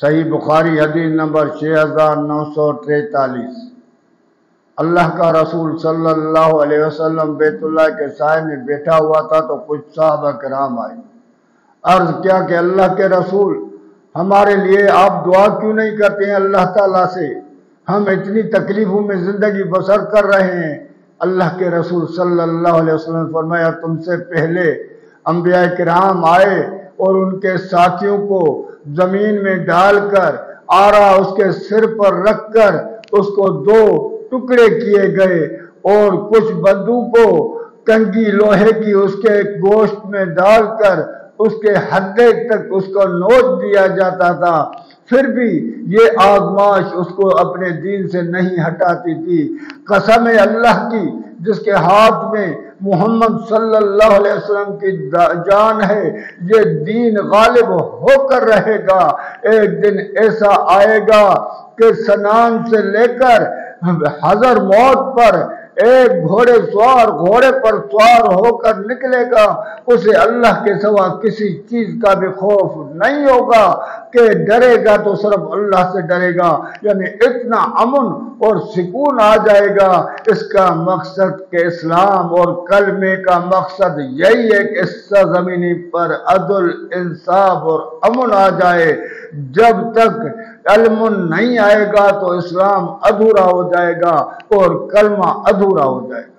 صحیح بخاری حدیث نمبر 6943۔ اللہ کا رسول صلی اللہ علیہ وسلم بیت اللہ کے سائے میں بیٹھا ہوا تھا تو کچھ صحابہ کرام آئے، عرض کیا کہ اللہ کے رسول ہمارے لیے آپ دعا کیوں نہیں کرتے ہیں اللہ تعالیٰ سے، ہم اتنی تکلیفوں میں زندگی بسر کر رہے ہیں۔ اللہ کے رسول صلی اللہ علیہ وسلم نے فرمایا تم سے پہلے انبیاء کرام آئے اور ان کے ساتھیوں کو زمین میں ڈال کر آرا اس کے سر پر رکھ کر اس کو 2 ٹکڑے کیے گئے اور کچھ بدو کو کنگھی لوہے کی اس کے گوشت میں ڈال کر اس کے ہڈے تک اس کو نوچ دیا جاتا تھا، پھر بھی یہ آزمائش اس کو اپنے دین سے نہیں ہٹاتی تھی۔ قسم اللہ کی جس کے ہاتھ میں محمد صلی اللہ علیہ وسلم کی جان ہے، یہ دین غالب ہو کر رہے گا۔ ایک دن ایسا آئے گا کہ سنان سے لے کر حضر موت پر ایک گھوڑے پر سوار ہو کر نکلے گا، اسے اللہ کے سوا کسی چیز کا بھی خوف نہیں ہوگا کہ ڈرے گا تو صرف اللہ سے ڈرے گا، یعنی اتنا امن اور سکون آ جائے گا۔ اس کا مقصد کہ اسلام اور کلمے کا مقصد یہی ہے کہ اس زمینی پر عدل، انصاف اور امن آ جائے۔ جب تک علم نہیں آئے گا تو اسلام ادھورا ہو جائے گا اور کلمہ ادھورا ہو جائے گا۔